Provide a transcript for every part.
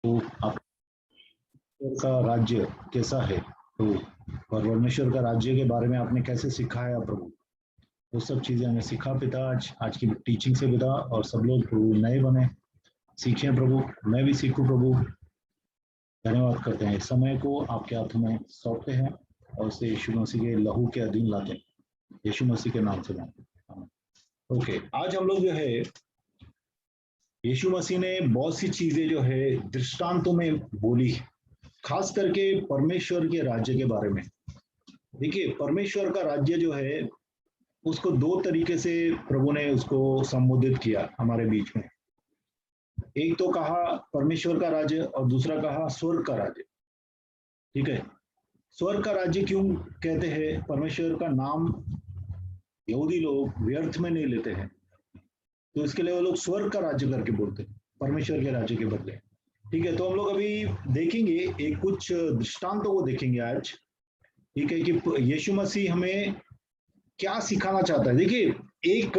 तो आप का राज्य कैसा है, तो और परमेश्वर का राज्य के बारे में आपने कैसे सिखाया प्रभु, वो सब चीजें हमें सिखा पिता आज की टीचिंग से पिता, और सब लोग प्रभु नए बने, सीखें प्रभु, मैं भी सीखूं प्रभु। धन्यवाद करते हैं, इस समय को आपके हाथों में सौंपते हैं और उसे यीशु मसीह के लहू के अधीन लाते हैं, यीशु मसीह के नाम से मांगते हैं। ओके, आज हम लोग जो है यीशु मसीह ने बहुत सी चीजें जो है दृष्टांतों में बोली, खास करके परमेश्वर के राज्य के बारे में। देखिए, परमेश्वर का राज्य जो है उसको दो तरीके से प्रभु ने उसको संबोधित किया हमारे बीच में। एक तो कहा परमेश्वर का राज्य और दूसरा कहा स्वर्ग का राज्य। ठीक है, स्वर्ग का राज्य क्यों कहते हैं? परमेश्वर का नाम यहूदी लोग व्यर्थ में नहीं लेते हैं, तो इसके लिए वो लोग स्वर्ग का राज्य करके बोलते हैं परमेश्वर के राज्य के बदले। ठीक है, तो हम लोग अभी देखेंगे एक कुछ दृष्टांतों को देखेंगे आज। ठीक है, कि यीशु मसीह हमें क्या सिखाना चाहता है। देखिए, एक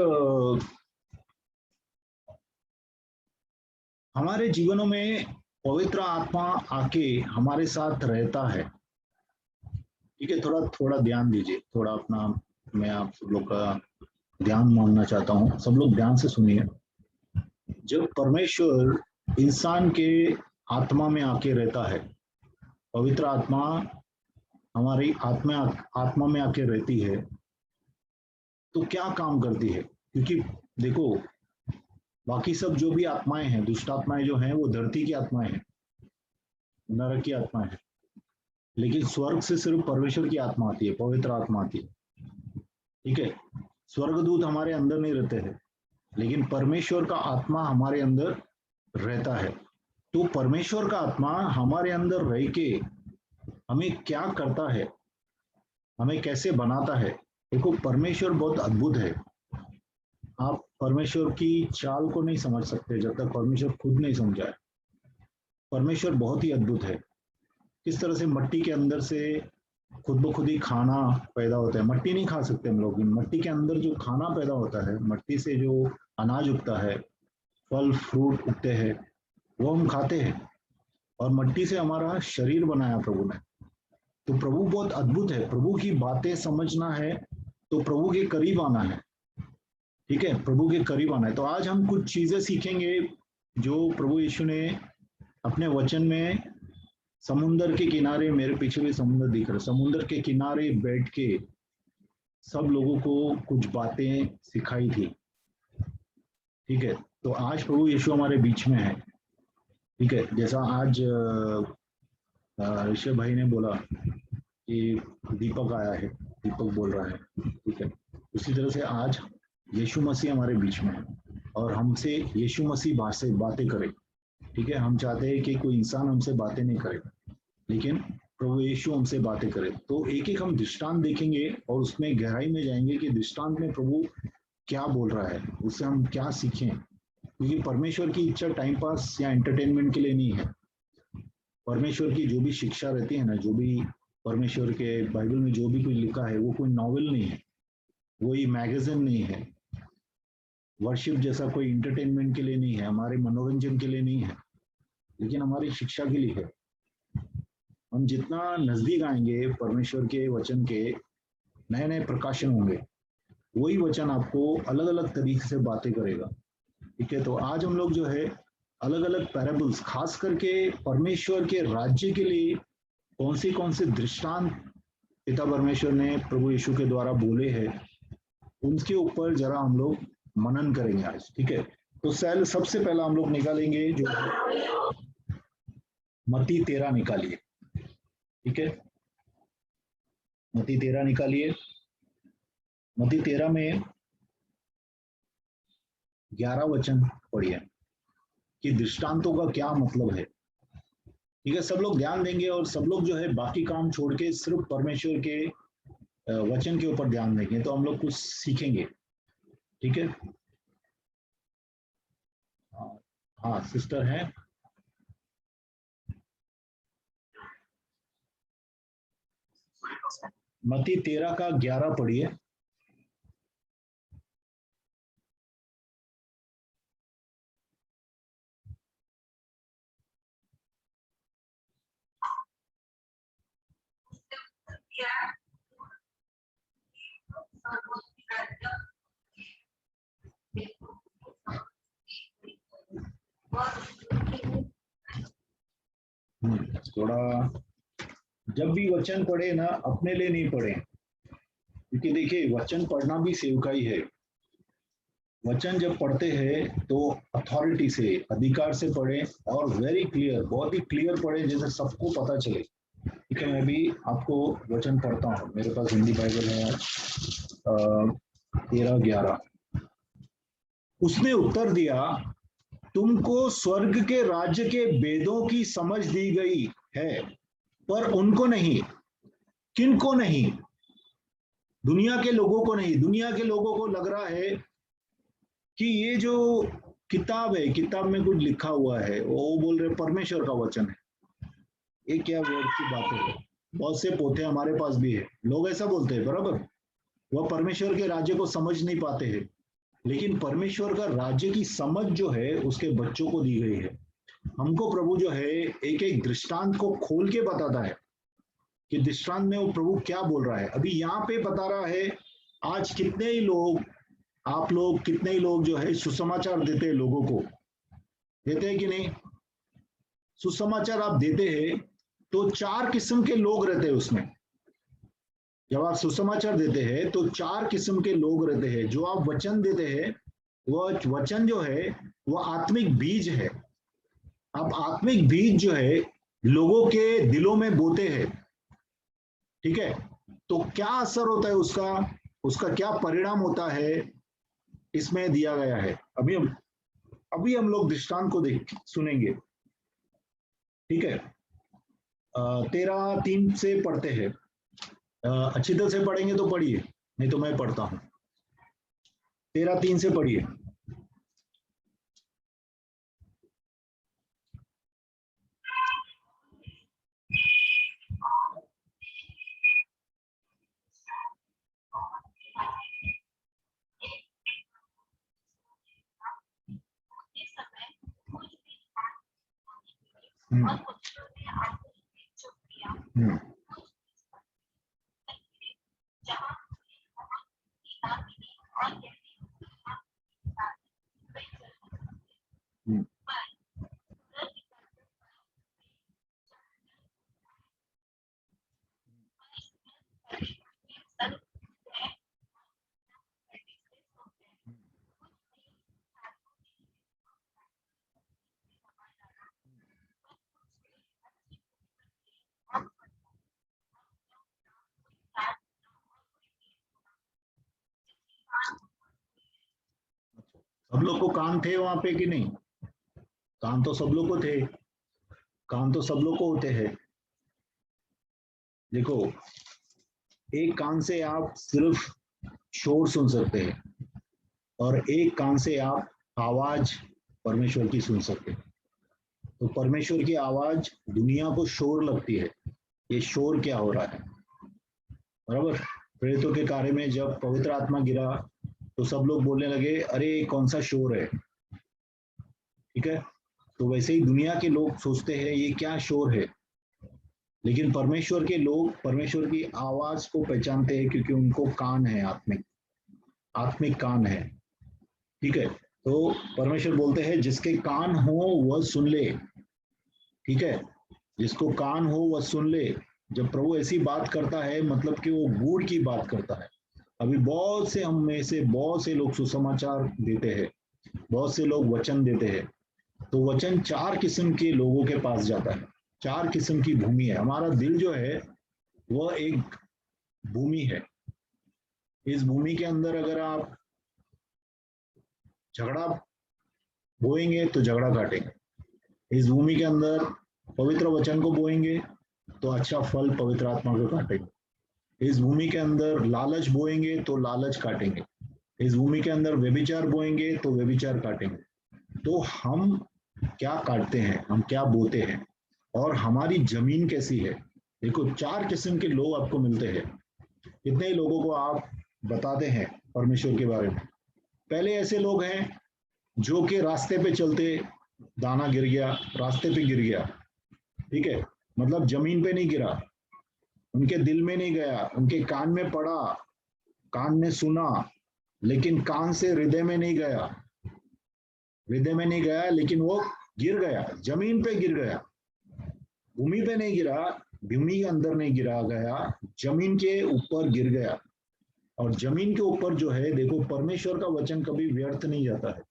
हमारे जीवनों में पवित्र आत्मा आके हमारे साथ रहता है। ठीक है, थोड़ा थोड़ा ध्यान दीजिए, थोड़ा अपना, मैं आप सब लोग का ध्यान मांगना चाहता हूँ, सब लोग ध्यान से सुनिए। जब परमेश्वर इंसान के आत्मा में आके रहता है, पवित्र आत्मा हमारी आत्मा आत्मा में आके रहती है, तो क्या काम करती है? क्योंकि देखो, बाकी सब जो भी आत्माएं हैं, दुष्ट आत्माएं जो हैं, वो धरती की आत्माएं हैं, नरक की आत्माएं हैं, लेकिन स्वर्ग से सिर्फ परमेश्वर की आत्मा आती है, पवित्र आत्मा आती है। ठीक है, स्वर्गदूत हमारे अंदर नहीं रहते हैं, लेकिन परमेश्वर का आत्मा हमारे अंदर रहता है। तो परमेश्वर का आत्मा हमारे अंदर रह के हमें क्या करता है, हमें कैसे बनाता है। देखो, परमेश्वर बहुत अद्भुत है। आप परमेश्वर की चाल को नहीं समझ सकते जब तक परमेश्वर खुद नहीं समझाए। परमेश्वर बहुत ही अद्भुत है। किस तरह से मट्टी के अंदर से खुद ब खुद ही खाना पैदा होता है। मट्टी नहीं खा सकते हम लोग, मट्टी के अंदर जो खाना पैदा होता है, मट्टी से जो अनाज उगता है, फल फ्रूट उगते हैं, वो हम खाते हैं। और मट्टी से हमारा शरीर बनाया प्रभु ने। तो प्रभु बहुत अद्भुत है। प्रभु की बातें समझना है तो प्रभु के करीब आना है। ठीक है, प्रभु के करीब आना है। तो आज हम कुछ चीजें सीखेंगे जो प्रभु यीशु ने अपने वचन में, समुंदर के किनारे, मेरे पीछे भी समुंदर दिख रहा है, समुंदर के किनारे बैठ के सब लोगों को कुछ बातें सिखाई थी। ठीक है, तो आज प्रभु यीशु हमारे बीच में है। ठीक है, जैसा आज ऋषभ भाई ने बोला कि दीपक आया है, दीपक बोल रहा है। ठीक है, उसी तरह से आज यीशु मसीह हमारे बीच में है और हमसे यीशु मसीह बातें करे। ठीक है, हम चाहते हैं कि कोई इंसान हमसे बातें नहीं करे, लेकिन प्रभु यीशु हमसे बातें करे। तो एक एक हम दृष्टांत देखेंगे और उसमें गहराई में जाएंगे कि दृष्टांत में प्रभु क्या बोल रहा है, उससे हम क्या सीखें। क्योंकि परमेश्वर की इच्छा टाइम पास या एंटरटेनमेंट के लिए नहीं है। परमेश्वर की जो भी शिक्षा रहती है ना, जो भी परमेश्वर के बाइबल में जो भी कुछ लिखा है, वो कोई नॉवेल नहीं है, वही मैगजीन नहीं है। वर्शिप जैसा कोई इंटरटेनमेंट के लिए नहीं है, हमारे मनोरंजन के लिए नहीं है, लेकिन हमारी शिक्षा के लिए है। हम जितना नजदीक आएंगे परमेश्वर के वचन के, नए नए प्रकाशन होंगे, वही वचन आपको अलग अलग तरीके से बातें करेगा। ठीक है, तो आज हम लोग जो है अलग अलग पैराबल्स, खास करके परमेश्वर के राज्य के लिए कौन से दृष्टांत पिता परमेश्वर ने प्रभु यीशु के द्वारा बोले हैं, उनके ऊपर जरा हम लोग मनन करेंगे आज। ठीक है, तो सबसे पहला हम लोग निकालेंगे जो मत्ती 13 निकालिए। ठीक है, मत्ती 13 निकालिए। मत्ती 13 में 11 वचन पढ़िए कि दृष्टांतों का क्या मतलब है। ठीक है, सब लोग ध्यान देंगे और सब लोग जो है बाकी काम छोड़ के सिर्फ परमेश्वर के वचन के ऊपर ध्यान देंगे, तो हम लोग कुछ सीखेंगे। ठीक है, हाँ सिस्टर है। मत्ती 13 का 11 पढ़िए। थोड़ा जब भी वचन पढ़े ना, अपने लिए नहीं पढ़े, क्योंकि देखिए वचन पढ़ना भी सेवकाई है। वचन जब पढ़ते हैं तो अथॉरिटी से, अधिकार से पढ़े, और वेरी क्लियर, बहुत ही क्लियर पढ़े, जैसे सबको पता चले। ठीक है, मैं भी आपको वचन पढ़ता हूँ, मेरे पास हिंदी बाइबल है 13:11। उसने उत्तर दिया, तुमको स्वर्ग के राज्य के वेदों की समझ दी गई है, पर उनको नहीं। किनको नहीं? दुनिया के लोगों को नहीं। दुनिया के लोगों को लग रहा है कि ये जो किताब है, किताब में कुछ लिखा हुआ है, वो बोल रहे परमेश्वर का वचन है। ये क्या वर्ड की बात है? बहुत से पोते हमारे पास भी है, लोग ऐसा बोलते हैं, बराबर। वह परमेश्वर के राज्य को समझ नहीं पाते हैं, लेकिन परमेश्वर का राज्य की समझ जो है उसके बच्चों को दी गई है। हमको प्रभु जो है एक एक दृष्टांत को खोल के बताता है कि दृष्टांत में वो प्रभु क्या बोल रहा है। अभी यहाँ पे बता रहा है, आज कितने ही लोग, आप लोग कितने ही लोग जो है सुसमाचार देते हैं, लोगों को देते हैं कि नहीं? सुसमाचार आप देते हैं तो 4 किस्म के लोग रहते हैं उसमें। जब आप सुसमाचार देते हैं तो 4 किस्म के लोग रहते हैं। जो आप वचन देते हैं, वह वचन जो है वह आत्मिक बीज है। आप आत्मिक बीज जो है लोगों के दिलों में बोते हैं। ठीक है, तो क्या असर होता है उसका, उसका क्या परिणाम होता है, इसमें दिया गया है। अभी हम लोग दृष्टांत को सुनेंगे। ठीक है, 13:3 से पढ़ते हैं। अच्छी तरह से पढ़ेंगे तो पढ़िए, नहीं तो मैं पढ़ता हूं। 13:3 से पढ़िए। सब लोग को कान थे वहां पे कि नहीं? कान तो सब लोग को थे, कान तो सब लोग को होते हैं। देखो, एक कान से आप सिर्फ शोर सुन सकते हैं, और एक कान से आप आवाज परमेश्वर की सुन सकते हैं। तो परमेश्वर की आवाज दुनिया को शोर लगती है, ये शोर क्या हो रहा है, बराबर। प्रेरितों के कार्य में जब पवित्र आत्मा गिरा तो सब लोग बोलने लगे, अरे कौन सा शोर है। ठीक है, तो वैसे ही दुनिया के लोग सोचते हैं ये क्या शोर है, लेकिन परमेश्वर के लोग परमेश्वर की आवाज को पहचानते हैं, क्योंकि उनको कान है, आत्मिक कान है। ठीक है, तो परमेश्वर बोलते हैं जिसके कान हो वह सुन ले। ठीक है, जिसको कान हो वह सुन ले। जब प्रभु ऐसी बात करता है, मतलब कि वो गूढ़ की बात करता है। अभी बहुत से हम में से बहुत से लोग सुसमाचार देते हैं, बहुत से लोग वचन देते हैं, तो वचन 4 किस्म के लोगों के पास जाता है। 4 किस्म की भूमि है। हमारा दिल जो है वह एक भूमि है। इस भूमि के अंदर अगर आप झगड़ा बोएंगे तो झगड़ा काटेंगे। इस भूमि के अंदर पवित्र वचन को बोएंगे तो अच्छा फल पवित्र आत्मा को काटेंगे। इस भूमि के अंदर लालच बोएंगे तो लालच काटेंगे। इस भूमि के अंदर व्यभिचार बोएंगे तो व्यभिचार काटेंगे। तो हम क्या काटते हैं, हम क्या बोते हैं, और हमारी जमीन कैसी है। देखो, 4 किस्म के लोग आपको मिलते हैं। कितने लोगों को आप बताते हैं परमेश्वर के बारे में। पहले ऐसे लोग हैं जो कि रास्ते पे चलते दाना गिर गया, रास्ते पे गिर गया। ठीक है, मतलब जमीन पे नहीं गिरा, उनके दिल में नहीं गया, उनके कान में पड़ा, कान ने सुना लेकिन कान से हृदय में नहीं गया, हृदय में नहीं गया, लेकिन वो गिर गया, जमीन पे गिर गया, भूमि पे नहीं गिरा, भूमि के अंदर नहीं गिरा गया, जमीन के ऊपर गिर गया। और जमीन के ऊपर जो है, देखो परमेश्वर का वचन कभी व्यर्थ नहीं जाता है,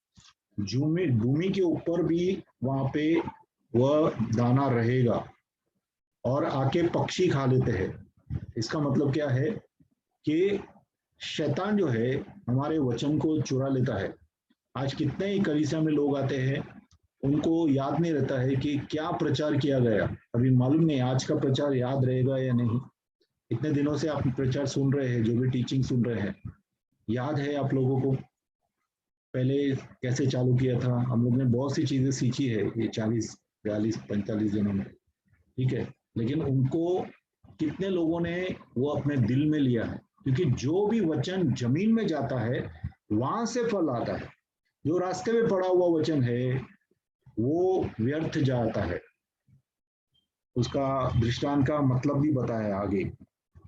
भूमि के ऊपर भी वहां पे वह दाना रहेगा और आके पक्षी खा लेते हैं। इसका मतलब क्या है कि शैतान जो है हमारे वचन को चुरा लेता है। आज कितने ही कलीसिया में लोग आते हैं, उनको याद नहीं रहता है कि क्या प्रचार किया गया, अभी मालूम नहीं आज का प्रचार याद रहेगा या नहीं। इतने दिनों से आप प्रचार सुन रहे हैं, जो भी टीचिंग सुन रहे हैं, याद है आप लोगों को पहले कैसे चालू किया था? हम लोग ने बहुत सी चीजें सीखी है ये 40 42 45 दिनों में, ठीक है, लेकिन उनको कितने लोगों ने वो अपने दिल में लिया है? क्योंकि जो भी वचन जमीन में जाता है वहां से फल आता है। जो रास्ते में पड़ा हुआ वचन है वो व्यर्थ जाता है। उसका दृष्टांत का मतलब भी बताया आगे,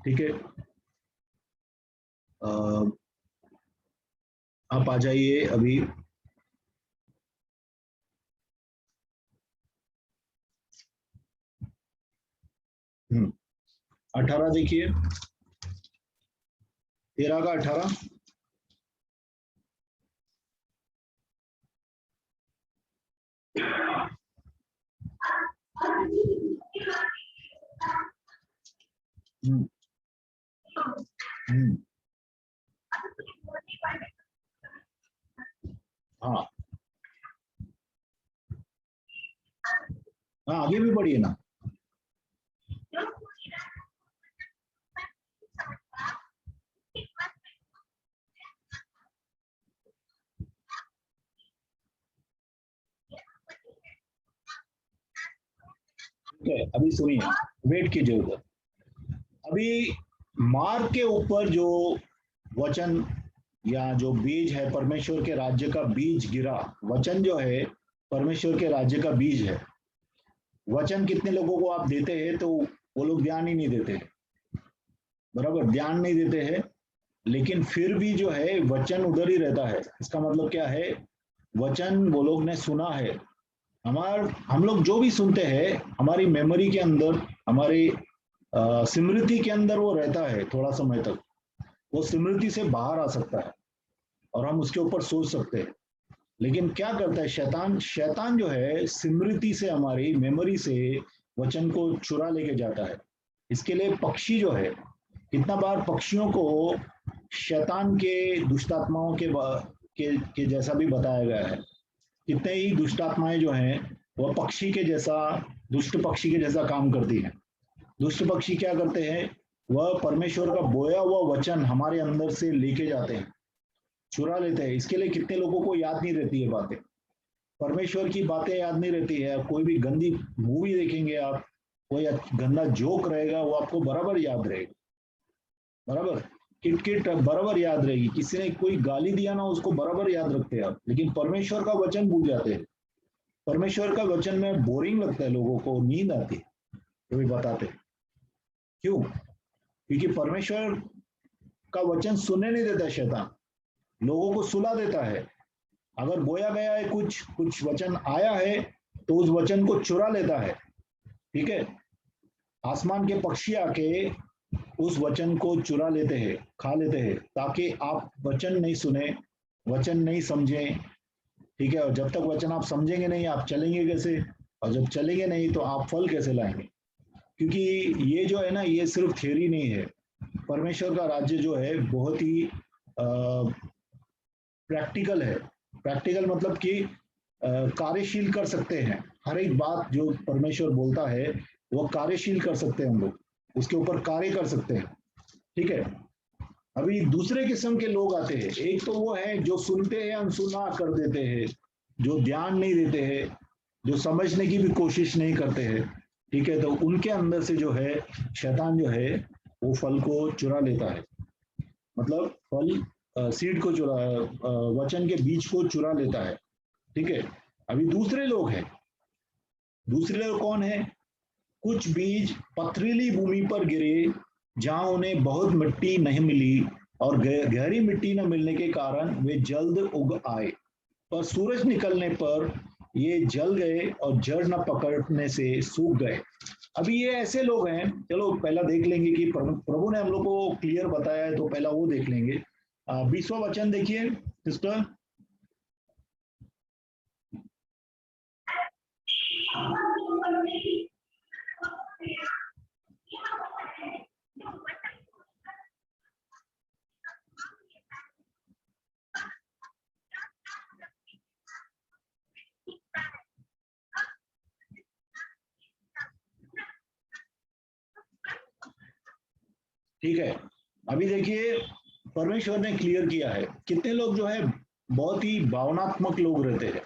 ठीक है। आप आ जाइए अभी। हम्म 18 देखिए, 13 का 18। हम्म हम्म हाँ हाँ, आगे भी बढ़िए ना। ठीक है, अभी सुनिए, वेट कीजिए उधर। अभी मार्ग के ऊपर जो वचन या जो बीज है, परमेश्वर के राज्य का बीज गिरा। वचन जो है परमेश्वर के राज्य का बीज है। वचन कितने लोगों को आप देते हैं तो वो लोग ध्यान ही नहीं देते, बराबर ध्यान नहीं देते हैं, लेकिन फिर भी जो है वचन उधर ही रहता है। इसका मतलब क्या है? वचन वो लोग ने सुना है। हम लोग जो भी सुनते हैं हमारी मेमोरी के अंदर, हमारी स्मृति के अंदर वो रहता है थोड़ा समय तक। वो स्मृति से बाहर आ सकता है और हम उसके ऊपर सोच सकते हैं। लेकिन क्या करता है शैतान? शैतान जो है स्मृति से, हमारी मेमोरी से वचन को चुरा लेके जाता है। इसके लिए पक्षी जो है, कितना बार पक्षियों को शैतान के दुष्ट आत्माओं के जैसा भी बताया गया है। कितने ही दुष्ट आत्माएं जो हैं वह पक्षी के जैसा, दुष्ट पक्षी के जैसा काम करती हैं। दुष्ट पक्षी क्या करते हैं? वह परमेश्वर का बोया हुआ वचन हमारे अंदर से लेके जाते हैं, चुरा लेते हैं। इसके लिए कितने लोगों को याद नहीं रहती है बातें, परमेश्वर की बातें याद नहीं रहती है। कोई भी गंदी मूवी देखेंगे आप, कोई गंदा जोक रहेगा, वो आपको बराबर याद रहेगा, बराबर किट बराबर याद रहेगी। किसी ने कोई गाली दिया ना, उसको बराबर याद रखते हैं आप। लेकिन परमेश्वर का वचन भूल जाते हैं। परमेश्वर का वचन में बोरिंग लगता है, लोगों को नींद आती है, तो भी बताते हैं। क्यों? क्योंकि परमेश्वर का वचन सुनने नहीं देता शैतान, लोगों को सुला देता है। अगर बोया गया है, कुछ कुछ वचन आया है, तो उस वचन को चुरा लेता है, ठीक है। आसमान के पक्षी आके उस वचन को चुरा लेते हैं, खा लेते हैं, ताकि आप वचन नहीं सुने, वचन नहीं समझे, ठीक है। और जब तक वचन आप समझेंगे नहीं, आप चलेंगे कैसे? और जब चलेंगे नहीं तो आप फल कैसे लाएंगे? क्योंकि ये जो है ना, ये सिर्फ थ्योरी नहीं है। परमेश्वर का राज्य जो है बहुत ही प्रैक्टिकल है। प्रैक्टिकल मतलब कि कार्यशील कर सकते हैं। हर एक बात जो परमेश्वर बोलता है वो कार्यशील कर सकते हैं, हम लोग उसके ऊपर कार्य कर सकते हैं, ठीक है। अभी दूसरे किस्म के लोग आते हैं। एक तो वो है जो सुनते हैं अनसुना कर देते हैं, जो ध्यान नहीं देते हैं, जो समझने की भी कोशिश नहीं करते हैं, ठीक है। तो उनके अंदर से जो है शैतान जो है वो फल को चुरा लेता है, मतलब फल, सीड को चुरा, वचन के बीज को चुरा लेता है, ठीक है। अभी दूसरे लोग हैं। दूसरे लोग कौन है? कुछ बीज पथरीली भूमि पर गिरे, जहां उन्हें बहुत मिट्टी नहीं मिली, और गहरी मिट्टी न मिलने के कारण वे जल्द उग आए, पर सूरज निकलने पर ये जल गए और जड़ न पकड़ने से सूख गए। अभी ये ऐसे लोग हैं, चलो पहला देख लेंगे कि प्रभु ने हम लोग को क्लियर बताया है, तो पहला वो देख लेंगे। 20वां वचन देखिए सिस्टर। ठीक है, अभी देखिए परमेश्वर ने क्लियर किया है। कितने लोग जो है बहुत ही भावनात्मक लोग रहते हैं,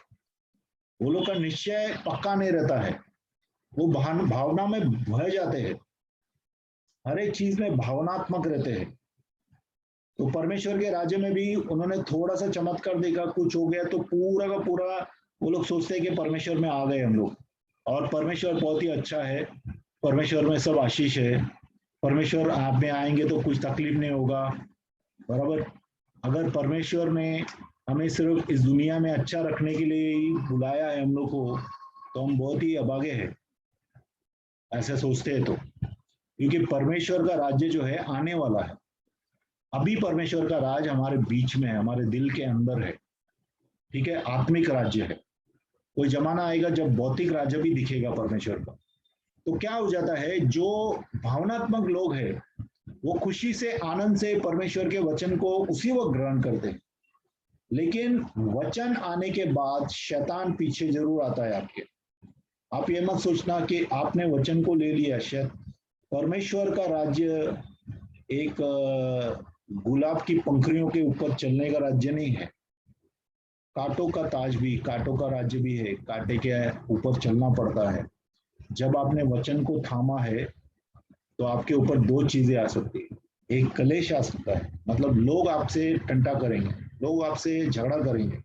वो लोग का निश्चय पक्का नहीं रहता है, वो भावना में बह जाते हैं, हर एक चीज में भावनात्मक रहते हैं। तो परमेश्वर के राज्य में भी उन्होंने थोड़ा सा चमत्कार देखा, कुछ हो गया तो पूरा का पूरा वो लोग सोचते हैं कि परमेश्वर में आ गए हम लोग, और परमेश्वर बहुत ही अच्छा है, परमेश्वर में सब आशीष है, परमेश्वर आप में आएंगे तो कुछ तकलीफ नहीं होगा। बराबर, अगर परमेश्वर ने हमें सिर्फ इस दुनिया में अच्छा रखने के लिए ही बुलाया है हम लोग को, तो हम बहुत ही अभागे हैं, ऐसे सोचते हैं तो। क्योंकि परमेश्वर का राज्य जो है आने वाला है। अभी परमेश्वर का राज हमारे बीच में है, हमारे दिल के अंदर है। ठीक है, आत्मिक राज्य है। कोई जमाना आएगा जब भौतिक राज्य भी दिखेगा परमेश्वर का। तो क्या हो जाता है, जो भावनात्मक लोग हैं वो खुशी से आनंद से परमेश्वर के वचन को उसी वक्त ग्रहण करते हैं, लेकिन वचन आने के बाद शैतान पीछे जरूर आता है आपके। आप ये मत सोचना कि आपने वचन को ले लिया, शायद परमेश्वर का राज्य एक गुलाब की पंखुड़ियों के ऊपर चलने का राज्य नहीं है। कांटों का ताज भी, कांटों का राज्य भी है, कांटे के ऊपर चलना पड़ता है। जब आपने वचन को थामा है तो आपके ऊपर दो चीजें आ सकती है। एक कलेश आ सकता है, मतलब लोग आपसे टंटा करेंगे, लोग आपसे झगड़ा करेंगे,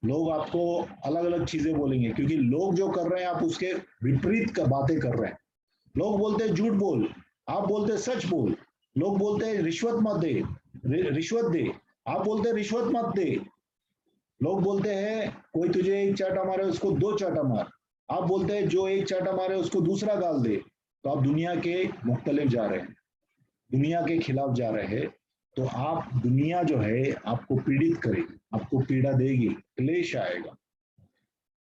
लोग आपको अलग अलग चीजें बोलेंगे, क्योंकि लोग जो कर रहे हैं आप उसके विपरीत बातें कर रहे हैं। लोग बोलते हैं झूठ बोल, आप बोलते हैं सच बोल। लोग बोलते हैं रिश्वत मत दे, रिश्वत दे, आप बोलते हैं रिश्वत मत दे। लोग बोलते हैं कोई तुझे एक चाटा मारे उसको दो चाटा मार, आप बोलते हैं जो एक चाटा मारे उसको दूसरा गाल दे। तो आप दुनिया के मुख्तलिफ जा रहे हैं, दुनिया के खिलाफ जा रहे हैं। तो आप, दुनिया जो है आपको पीड़ित करेगी, आपको पीड़ा देगी, क्लेश आएगा,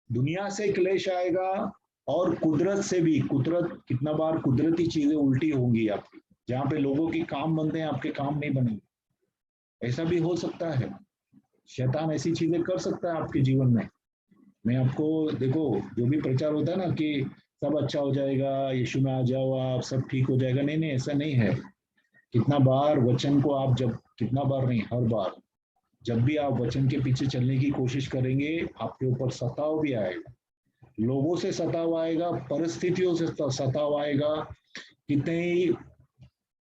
दुनिया से क्लेश आएगा, और कुदरत से भी। कुदरत, कितना बार कुदरती चीजें उल्टी होंगी आपकी, जहां पे लोगों के काम बनते हैं आपके काम नहीं बनेंगे। ऐसा भी हो सकता है, शैतान ऐसी चीजें कर सकता है आपके जीवन में। मैं आपको, देखो जो भी प्रचार होता है ना कि सब अच्छा हो जाएगा, यीशु में आ जाओ आप, सब ठीक हो जाएगा, नहीं नहीं, ऐसा नहीं है। कितना बार वचन को आप, जब, कितना बार नहीं, हर बार जब भी आप वचन के पीछे चलने की कोशिश करेंगे आपके ऊपर सताव भी आएगा, लोगों से सताव आएगा, परिस्थितियों से सताव आएगा, कितने ही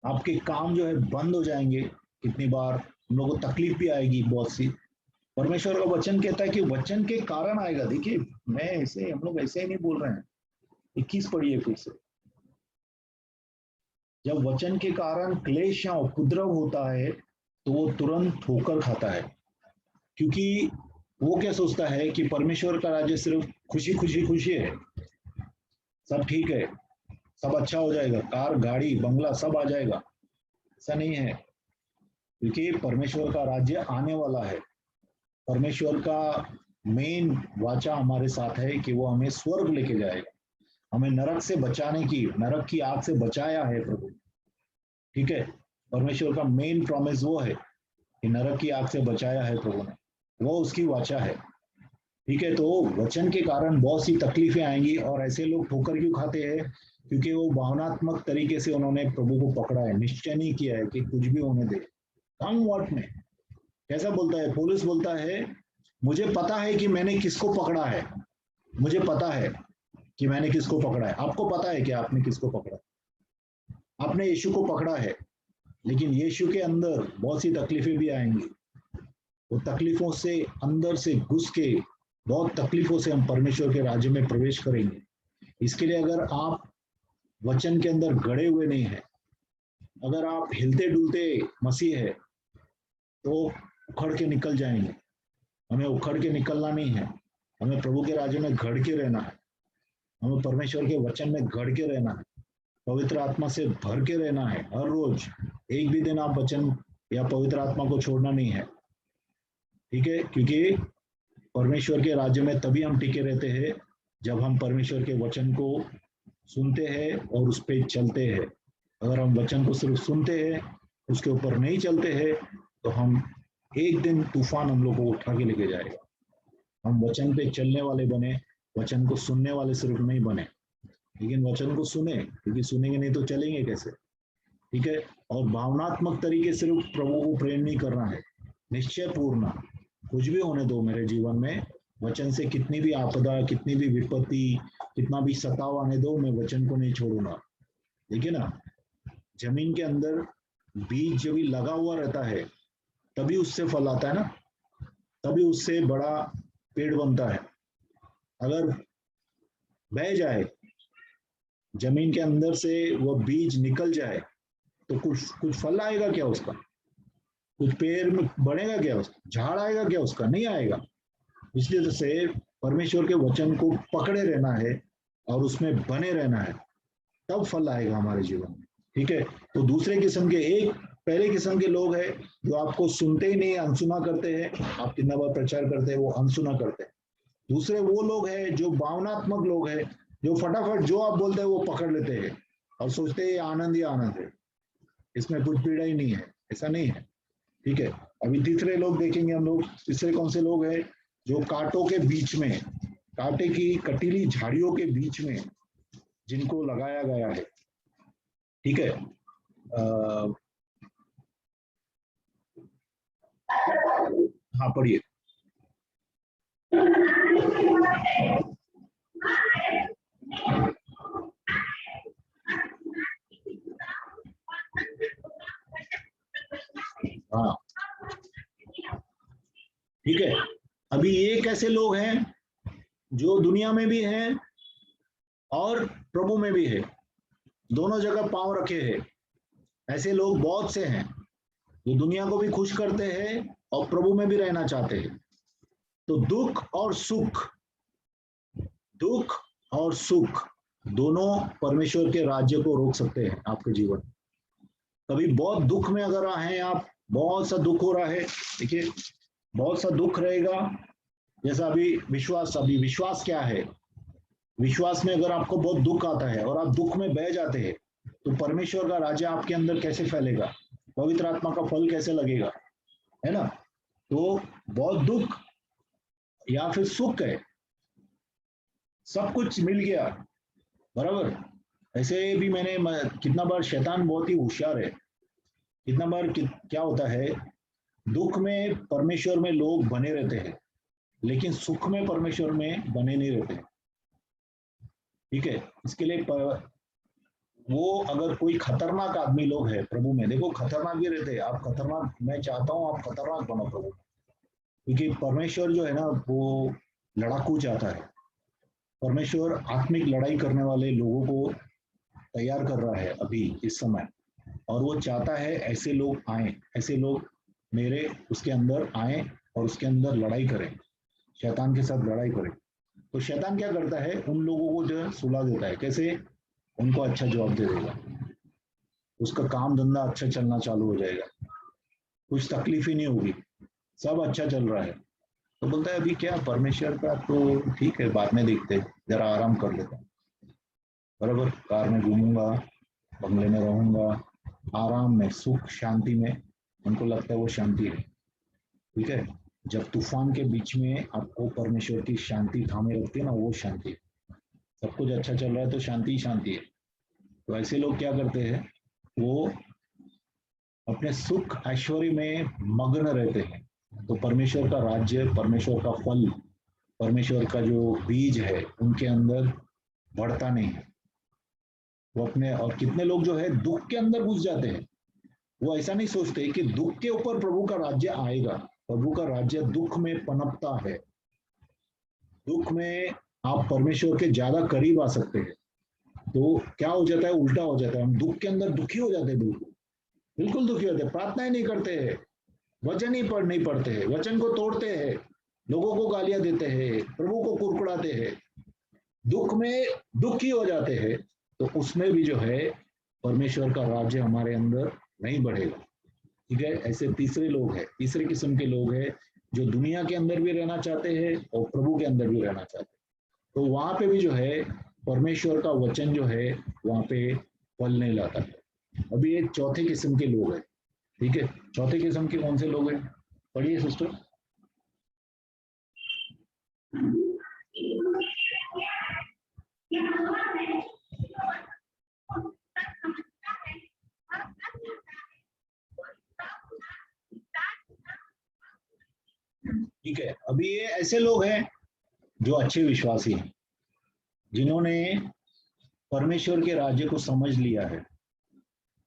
आपके काम जो है बंद हो जाएंगे, कितनी बार हम लोगों को तकलीफ भी आएगी बहुत सी। परमेश्वर का वचन कहता है कि वचन के कारण आएगा। देखिए, मैं ऐसे, हम लोग ऐसे ही नहीं बोल रहे हैं। 21 पढ़िए फिर से। जब वचन के कारण क्लेश या उपद्रव होता है तो वो तुरंत ठोकर खाता है, क्योंकि वो क्या सोचता है कि परमेश्वर का राज्य सिर्फ खुशी खुशी खुशी है, सब ठीक है, सब अच्छा हो जाएगा, कार गाड़ी बंगला सब आ जाएगा। ऐसा नहीं है, क्योंकि परमेश्वर का राज्य आने वाला है। परमेश्वर का मेन वाचा हमारे साथ है कि वो हमें स्वर्ग लेके जाएगा, हमें नरक से बचाने की, नरक की आग से बचाया है प्रभु। ठीक है, परमेश्वर का मेन प्रॉमिस वो है कि नरक की आग से बचाया है प्रभु ने, वो उसकी वाचा है। ठीक है, तो वचन के कारण बहुत सी तकलीफें आएंगी, और ऐसे लोग ठोकर क्यों खाते हैं? क्योंकि वो भावनात्मक तरीके से उन्होंने प्रभु को पकड़ा है, निश्चय नहीं किया है कि कुछ भी होने दे। कम वॉट में कैसा बोलता है पौलुस, बोलता है मुझे पता है कि मैंने किसको पकड़ा है, मुझे पता है कि मैंने किसको पकड़ा है। आपको पता है कि आपने किसको पकड़ा? आपने यीशु को पकड़ा है, लेकिन यीशु के अंदर बहुत सी तकलीफें भी आएंगी। वो तकलीफों से अंदर से घुस के, बहुत तकलीफों से हम परमेश्वर के राज्य में प्रवेश करेंगे। इसके लिए अगर आप वचन के अंदर गड़े हुए नहीं है, अगर आप हिलते डुलते मसीह है, तो उखड़ के निकल जाएंगे। हमें उखड़ के निकलना नहीं है, हमें प्रभु के राज्य में घड़ के रहना है, हमें परमेश्वर के वचन में घड़ के रहना है, पवित्र आत्मा से भर के रहना है हर रोज। एक भी दिन आप वचन या पवित्र आत्मा को छोड़ना नहीं है, ठीक है? क्योंकि परमेश्वर के राज्य में तभी हम टिके रहते हैं जब हम परमेश्वर के वचन को सुनते हैं और उस पर चलते हैं। अगर हम वचन को सिर्फ सुनते हैं, उसके ऊपर नहीं चलते हैं, तो हम एक दिन तूफान हम लोग को उठा के लेके जाएगा। हम वचन पे चलने वाले बने, वचन को सुनने वाले सिर्फ नहीं बने, लेकिन वचन को सुने, क्योंकि सुनेंगे नहीं तो चलेंगे कैसे, ठीक है? और भावनात्मक तरीके सिर्फ प्रभु को प्रेम नहीं करना है, निश्चय पूर्ण कुछ भी होने दो मेरे जीवन में, वचन से कितनी भी आपदा, कितनी भी विपत्ति, कितना भी सताव आने दो, मैं वचन को नहीं छोड़ूंगा। देखिए ना, जमीन के अंदर बीज जब भी लगा हुआ रहता है तभी उससे फल आता है ना, तभी उससे बड़ा पेड़ बनता है। अगर बह जाए, जमीन के अंदर से वो बीज निकल जाए, तो कुछ फल आएगा क्या उसका? कुछ पेड़ में बढ़ेगा क्या उसका? झाड़ आएगा क्या उसका? नहीं आएगा। इसलिए से परमेश्वर के वचन को पकड़े रहना है और उसमें बने रहना है, तब फल आएगा हमारे जीवन में, ठीक है? तो दूसरे किस्म के, एक पहले किस्म के लोग हैं जो आपको सुनते ही नहीं, अनसुना करते हैं। आप कितना बार प्रचार करते हैं, वो अनसुना करते हैं। दूसरे वो लोग हैं जो भावनात्मक लोग हैं, जो फटाफट जो आप बोलते हैं वो पकड़ लेते हैं और सोचते हैं आनंद ही आनंद है, इसमें कुछ पीड़ा ही नहीं है। ऐसा नहीं है, ठीक है? अभी तीसरे लोग देखेंगे हम लोग। तीसरे कौन से लोग हैं? जो कांटों के बीच में, कांटे की कटीली झाड़ियों के बीच में जिनको लगाया गया है, ठीक है? हाँ, पढ़िए। हाँ, ठीक है। अभी ये कैसे लोग हैं जो दुनिया में भी हैं और प्रभु में भी है, दोनों जगह पांव रखे हैं। ऐसे लोग बहुत से हैं जो दुनिया को भी खुश करते हैं और प्रभु में भी रहना चाहते हैं। तो दुख और सुख दोनों परमेश्वर के राज्य को रोक सकते हैं आपके जीवन। कभी बहुत दुख में अगर हैं आप, बहुत सा दुख हो रहा है, देखिए बहुत सा दुख रहेगा। जैसा अभी विश्वास क्या है? विश्वास में अगर आपको बहुत दुख आता है और आप दुख में बह जाते हैं, तो परमेश्वर का राज्य आपके अंदर कैसे फैलेगा? पवित्र आत्मा का फल कैसे लगेगा, है ना? तो बहुत दुख या फिर सुख है, सब कुछ मिल गया, बराबर। ऐसे भी मैंने कितना बार, शैतान बहुत ही होशियार है, कितना बार क्या होता है, दुख में परमेश्वर में लोग बने रहते हैं, लेकिन सुख में परमेश्वर में बने नहीं रहते, ठीक है? इसके लिए वो अगर कोई खतरनाक आदमी लोग है प्रभु में, देखो खतरनाक भी रहते हैं आप, खतरनाक, मैं चाहता हूं आप खतरनाक बनो प्रभु, क्योंकि परमेश्वर जो है ना वो लड़ाकू चाहता है। परमेश्वर आत्मिक लड़ाई करने वाले लोगों को तैयार कर रहा है अभी इस समय, और वो चाहता है ऐसे लोग आए, ऐसे लोग मेरे उसके अंदर आए और उसके अंदर लड़ाई करें, शैतान के साथ लड़ाई करें। तो शैतान क्या करता है, उन लोगों को जो है सुला देता है। कैसे? उनको अच्छा जवाब दे देगा, उसका काम धंधा अच्छा चलना चालू हो जाएगा, कुछ तकलीफ ही नहीं होगी, सब अच्छा चल रहा है। तो बोलता है अभी क्या, परमेश्वर का तो ठीक है, बाद में देखते, जरा आराम कर लेता हूँ, बराबर। कार में घूमूंगा, बंगले में रहूंगा, आराम में, सुख शांति में, उनको लगता है वो शांति है, ठीक है? जब तूफान के बीच में आपको परमेश्वर की शांति थामे रखती है ना, वो शांति है। सब कुछ अच्छा चल रहा है तो शांति ही शांति है। तो ऐसे लोग क्या करते हैं, वो अपने सुख ऐश्वर्य में मग्न रहते हैं, तो परमेश्वर का राज्य, परमेश्वर का फल, परमेश्वर का जो बीज है उनके अंदर बढ़ता नहीं है। वो अपने, और कितने लोग जो है दुख के अंदर घुस जाते हैं, वो ऐसा नहीं सोचते कि दुख के ऊपर प्रभु का राज्य आएगा। प्रभु का राज्य दुख में पनपता है, दुख में आप परमेश्वर के ज्यादा करीब आ सकते हैं। तो क्या हो जाता है, उल्टा हो जाता है, हम दुख के अंदर दुखी हो जाते हैं, बिल्कुल दुखी होते हैं, प्रार्थना ही नहीं करते हैं, वचन ही नहीं पढ़ते हैं, वचन को तोड़ते हैं, लोगों को गालियां देते हैं, प्रभु को कुरकुड़ाते हैं, दुख में दुखी हो जाते हैं, तो उसमें भी जो है परमेश्वर का राज्य हमारे अंदर नहीं बढ़ेगा। ठीक है, ऐसे तीसरे लोग हैं, तीसरे किस्म के लोग हैं जो दुनिया के अंदर भी रहना चाहते हैं और प्रभु के अंदर भी रहना चाहते हैं। तो वहां पे भी जो है परमेश्वर का वचन जो है वहां पे फल नहीं लाता है। अभी ये चौथे किस्म के लोग हैं। ठीक है, चौथे किस्म के कौन से लोग हैं, पढ़िए सिस्टर। ठीक है, अभी ये ऐसे लोग हैं जो अच्छे विश्वासी हैं, जिन्होंने परमेश्वर के राज्य को समझ लिया है,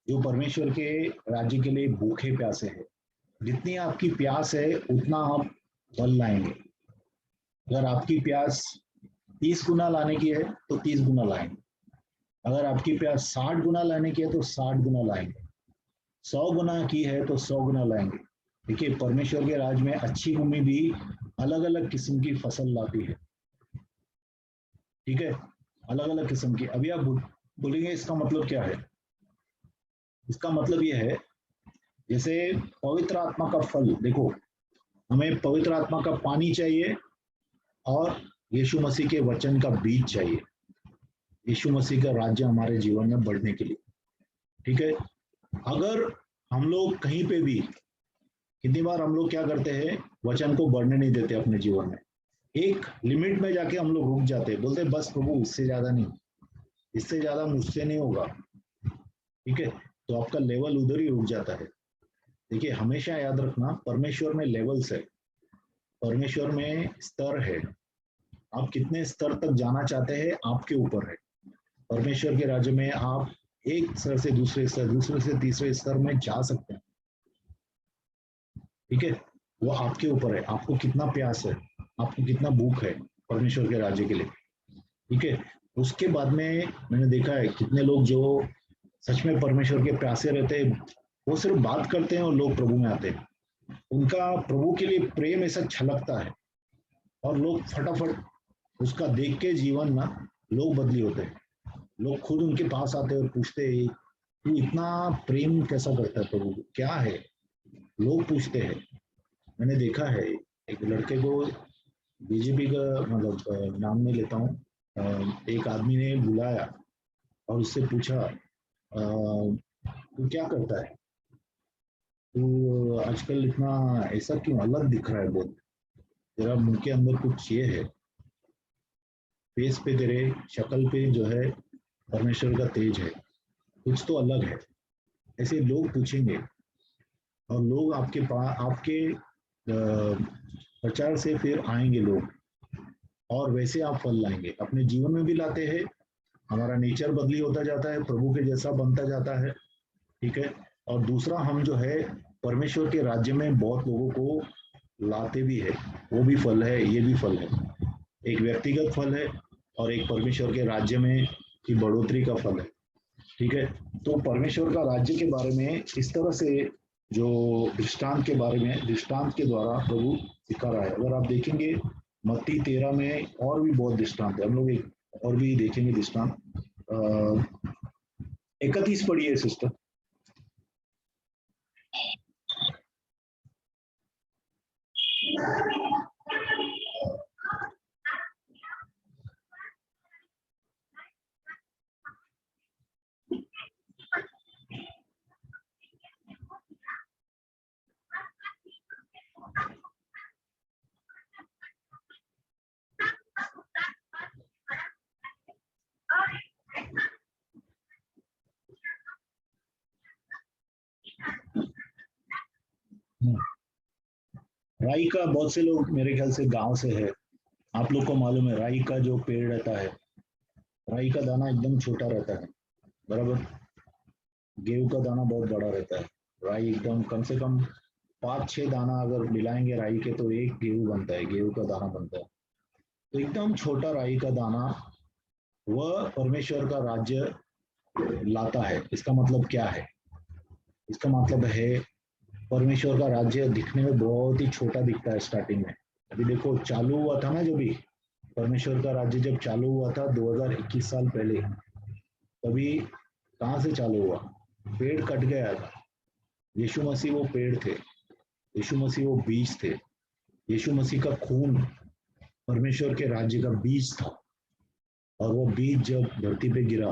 जो परमेश्वर के राज्य के लिए भूखे प्यासे हैं। जितनी आपकी प्यास है उतना आप फल लाएंगे। अगर आपकी प्यास 30 गुना लाने की है तो 30 गुना लाएंगे। अगर आपकी प्यास 60 गुना लाने की है तो 60 गुना लाएंगे। 100 गुना की है तो 100 गुना लाएंगे। देखिए, परमेश्वर के राज में अच्छी भूमि भी अलग अलग किस्म की फसल लाती है। ठीक है, अलग अलग किस्म की। अभी आप बोलेंगे इसका मतलब क्या है? इसका मतलब यह है, जैसे पवित्र आत्मा का फल, देखो, हमें पवित्र आत्मा का पानी चाहिए और यीशु मसीह के वचन का बीज चाहिए, यीशु मसीह का राज्य हमारे जीवन में बढ़ने के लिए। ठीक है, अगर हम लोग कहीं पे भी, कितनी बार हम लोग क्या करते हैं, वचन को बढ़ने नहीं देते अपने जीवन में, एक लिमिट में जाके हम लोग रुक जाते हैं, बोलते हैं बस प्रभु इससे ज्यादा नहीं, इससे ज्यादा मुझसे नहीं होगा। ठीक है, तो आपका लेवल उधर ही रुक जाता है। देखिए, हमेशा याद रखना, परमेश्वर में लेवल्स है, परमेश्वर में स्तर है। आप कितने स्तर तक जाना चाहते हैं आपके ऊपर है। परमेश्वर के राज्य में आप एक स्तर से दूसरे स्तर, दूसरे से तीसरे स्तर में जा सकते हैं। ठीक है, वो आपके ऊपर है, आपको कितना प्यास है, आपको कितना भूख है परमेश्वर के राज्य के लिए। ठीक है, उसके बाद में मैंने देखा है कितने लोग जो सच में परमेश्वर के प्यासे रहते हैं, वो सिर्फ बात करते हैं और लोग प्रभु में आते हैं। उनका प्रभु के लिए प्रेम ऐसा छलकता है और लोग फटाफट उसका देख के जीवन ना, लोग बदली होते हैं। लोग खुद उनके पास आते हैं और पूछते हैं तू इतना प्रेम कैसा करता है प्रभु, क्या है? लोग पूछते हैं। मैंने देखा है एक लड़के को, बीजेपी का मतलब नाम नहीं लेता हूँ, एक आदमी ने बुलाया और उससे पूछा तू क्या करता है, तू आजकल इतना ऐसा क्यों अलग दिख रहा है, बहुत तेरा मुंह के अंदर कुछ ये है, फेस पे तेरे शक्ल पे जो है परमेश्वर का तेज है, कुछ तो अलग है। ऐसे लोग पूछेंगे और लोग आपके पास, आपके प्रचार से फिर आएंगे लोग, और वैसे आप फल लाएंगे, अपने जीवन में भी लाते हैं। हमारा नेचर बदली होता जाता है, प्रभु के जैसा बनता जाता है। ठीक है, और दूसरा, हम जो है परमेश्वर के राज्य में बहुत लोगों को लाते भी है, वो भी फल है, ये भी फल है। एक व्यक्तिगत फल है और एक परमेश्वर के राज्य में की बढ़ोतरी का फल है। ठीक है, तो परमेश्वर का राज्य के बारे में इस तरह से जो दृष्टांत के बारे में, दृष्टांत के द्वारा प्रभु सिखा रहा है। अगर आप देखेंगे मत्ती 13 में और भी बहुत दृष्टांत है, हम लोग एक और भी देखेंगे दृष्टांत। 31 पढ़िए सिस्टर। राई का, बहुत से लोग मेरे ख्याल से गांव से है, आप लोग को मालूम है राई का जो पेड़ रहता है, राई का दाना एकदम छोटा रहता है, बराबर। गेहूं का दाना बहुत बड़ा रहता है, राई एकदम कम से कम 5-6 दाना अगर मिलाएंगे राई के तो एक गेहूं बनता है, गेहूं का दाना बनता है। तो एकदम छोटा राई का दाना वह परमेश्वर का राज्य लाता है। इसका मतलब क्या है? इसका मतलब है परमेश्वर का राज्य दिखने में बहुत ही छोटा दिखता है स्टार्टिंग में। अभी देखो चालू हुआ था ना, जो भी परमेश्वर का राज्य जब चालू हुआ था 2021 साल पहले, तभी कहाँ से चालू हुआ? पेड़ कट गया था। यीशु मसीह वो पेड़ थे, यीशु मसीह वो बीज थे, यीशु मसीह का खून परमेश्वर के राज्य का बीज था। और वो बीज जब धरती पे गिरा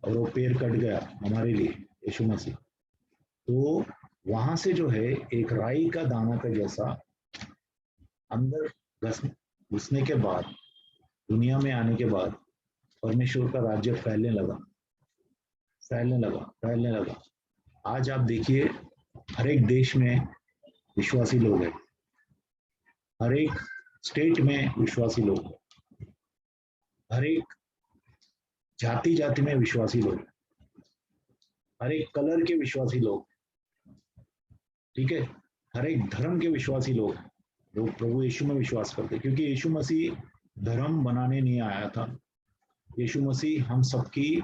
और वो पेड़ कट गया हमारे लिए, यीशु मसीह, तो वहां से जो है एक राई का दाना का जैसा अंदर घुसने के बाद, दुनिया में आने के बाद परमेश्वर का राज्य फैलने लगा, फैलने लगा, फैलने लगा। आज आप देखिए हर एक देश में विश्वासी लोग हैं, हर एक स्टेट में विश्वासी लोग हैं, हर एक जाति जाति में विश्वासी लोग, हर एक कलर के विश्वासी लोग, ठीक है, हर एक धर्म के विश्वासी लोग प्रभु यीशु में विश्वास करते हैं, क्योंकि यीशु मसीह धर्म बनाने नहीं आया था। यीशु मसीह हम सबकी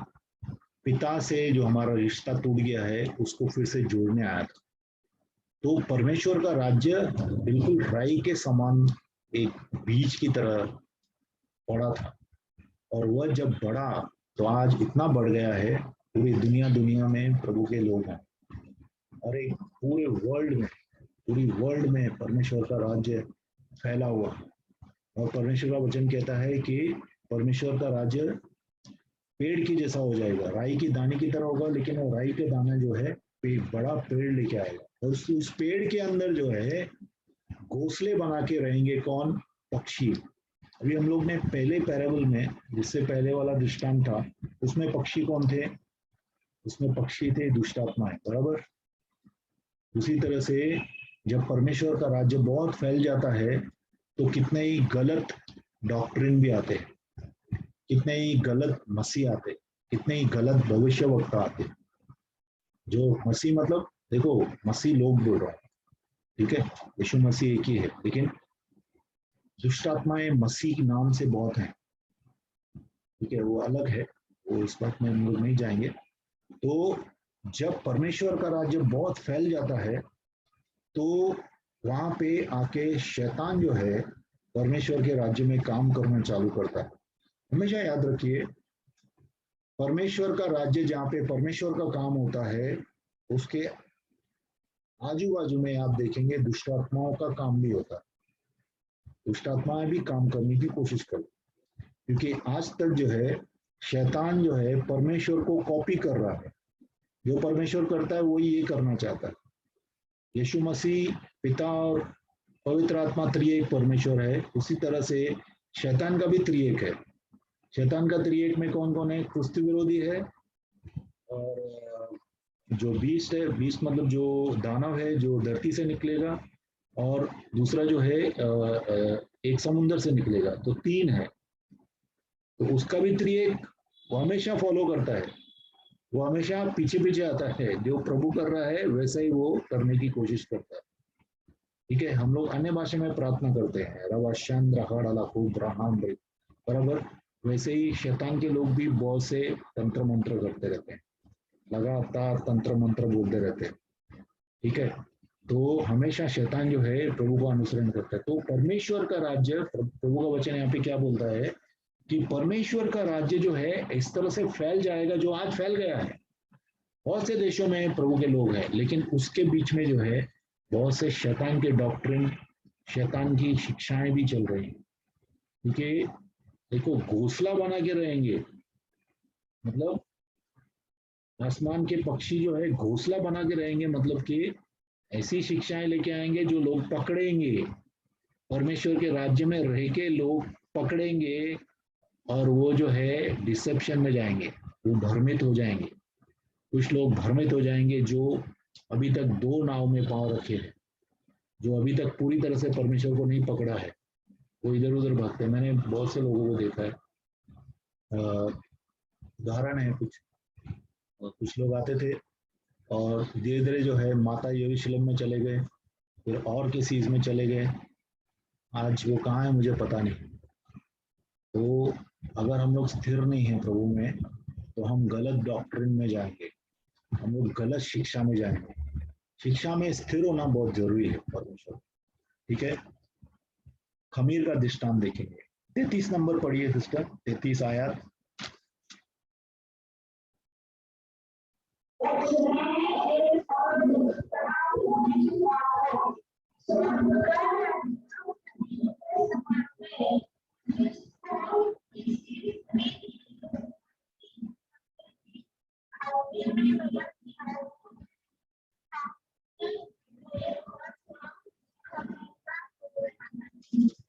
पिता से जो हमारा रिश्ता टूट गया है उसको फिर से जोड़ने आया था। तो परमेश्वर का राज्य बिल्कुल राई के समान एक बीज की तरह पड़ा था, और वह जब बढ़ा तो आज इतना बढ़ गया है, पूरी दुनिया में प्रभु के लोग हैं, और एक पूरे वर्ल्ड में, पूरी वर्ल्ड में परमेश्वर का राज्य फैला हुआ। और परमेश्वर का वचन कहता है कि परमेश्वर का राज्य पेड़ की जैसा हो जाएगा, राई की दाने की तरह होगा, लेकिन वो राई के दाना जो है बड़ा पेड़ लेके आएगा, और उस पेड़ के अंदर जो है घोंसले बना के रहेंगे कौन? पक्षी। अभी हम लोग ने पहले पैराबल में, जिससे पहले वाला दृष्टांत था, उसमें पक्षी कौन थे? उसमें पक्षी थे दुष्ट आत्माएं, बराबर। उसी तरह से जब परमेश्वर का राज्य बहुत फैल जाता है तो कितने ही गलत डॉक्ट्रिन भी आते हैं, कितने ही गलत मसीह आते, कितने ही गलत भविष्यवक्ता आते। जो मसीह मतलब, देखो मसीह लोग बोल रहा है, ठीक है, यीशु मसीह एक ही है, लेकिन दुष्ट आत्माएं मसीह के नाम से बहुत हैं, ठीक है, वो अलग है, वो इस बात में हम लोग नहीं जाएंगे। तो जब परमेश्वर का राज्य बहुत फैल जाता है तो वहां पे आके शैतान जो है परमेश्वर के राज्य में काम करना चालू करता है। हमेशा याद रखिए, परमेश्वर का राज्य जहाँ पे परमेश्वर का काम होता है, उसके आजू बाजू में आप देखेंगे दुष्ट आत्माओं का काम भी होता है। दुष्ट आत्माएं भी काम करने की कोशिश करती, क्योंकि आज तक जो है शैतान जो है परमेश्वर को कॉपी कर रहा है, जो परमेश्वर करता है वही ये करना चाहता है। यीशु मसीह पिता और पवित्र आत्मा त्रिएक परमेश्वर है, उसी तरह से शैतान का भी त्रिएक है। शैतान का त्रिएक में कौन कौन है? क्रिस्त विरोधी है, और जो बीस्ट है, बीस्ट मतलब जो दानव है जो धरती से निकलेगा, और दूसरा जो है एक समुद्र से निकलेगा, तो तीन है। तो उसका भी त्रिएक वो हमेशा फॉलो करता है, वो हमेशा पीछे पीछे आता है, जो प्रभु कर रहा है वैसा ही वो करने की कोशिश करता है, ठीक है। हम लोग अन्य भाषा में प्रार्थना करते हैं, रवाशान रहाड़ा खूब ब्राह्मण, बराबर। वैसे ही शैतान के लोग भी बहुत से तंत्र मंत्र करते रहते हैं, लगातार तंत्र मंत्र बोलते रहते हैं, ठीक है। तो हमेशा शैतान जो है प्रभु का अनुसरण करता है। तो परमेश्वर का राज्य, प्रभु का वचन यहाँ पे क्या बोलता है कि परमेश्वर का राज्य जो है इस तरह से फैल जाएगा, जो आज फैल गया है। बहुत से देशों में प्रभु के लोग हैं, लेकिन उसके बीच में जो है बहुत से शैतान के डॉक्ट्रिन, शैतान की शिक्षाएं भी चल रही हैं, क्योंकि देखो घोंसला बना के रहेंगे, मतलब आसमान के पक्षी जो है घोंसला बना के रहेंगे, मतलब कि ऐसी शिक्षाएं लेके आएंगे जो लोग पकड़ेंगे, परमेश्वर के राज्य में रह के लोग पकड़ेंगे, और वो जो है डिसेप्शन में जाएंगे, वो भ्रमित हो जाएंगे। कुछ लोग भ्रमित हो जाएंगे जो अभी तक दो नाव में पांव रखे हैं, जो अभी तक पूरी तरह से परमेश्वर को नहीं पकड़ा है, वो इधर उधर भागते हैं। मैंने बहुत से लोगों को देखा है, उदाहरण है कुछ, कुछ लोग आते थे और धीरे धीरे जो है माता यरूशलेम में चले गए, फिर और किसी इसमें चले गए, आज वो कहाँ है मुझे पता नहीं। तो अगर हम लोग स्थिर नहीं हैं प्रभु में, तो हम गलत डॉक्ट्रिन में जाएंगे, हम लोग गलत शिक्षा में जाएंगे, शिक्षा में स्थिर होना बहुत जरूरी है परमेश्वर। ठीक है, खमीर का दृष्टांत देखेंगे। 33 नंबर पढ़िए सिस्टर, 33 आयत।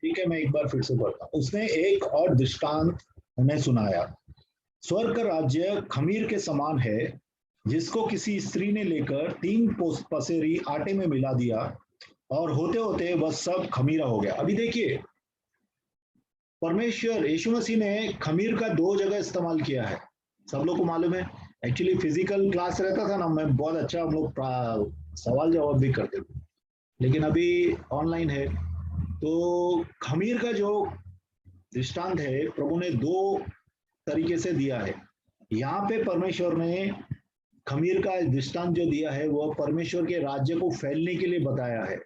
ठीक है, मैं एक बार फिर से पढ़ता हूँ। उसने एक और दृष्टांत उन्हें सुनाया, स्वर्ग का राज्य खमीर के समान है, जिसको किसी स्त्री ने लेकर 3 पसेरी आटे में मिला दिया, और होते होते वह सब खमीरा हो गया। अभी देखिए, परमेश्वर यीशु मसीह ने खमीर का 2 जगह इस्तेमाल किया है, सब लोग को मालूम है। एक्चुअली फिजिकल क्लास रहता था ना, मैं बहुत अच्छा हम लोग सवाल जवाब भी करते थे, लेकिन अभी ऑनलाइन है। तो खमीर का जो दृष्टांत है प्रभु ने 2 तरीके से दिया है। यहाँ पे परमेश्वर ने खमीर का दृष्टांत जो दिया है वह परमेश्वर के राज्य को फैलने के लिए बताया है।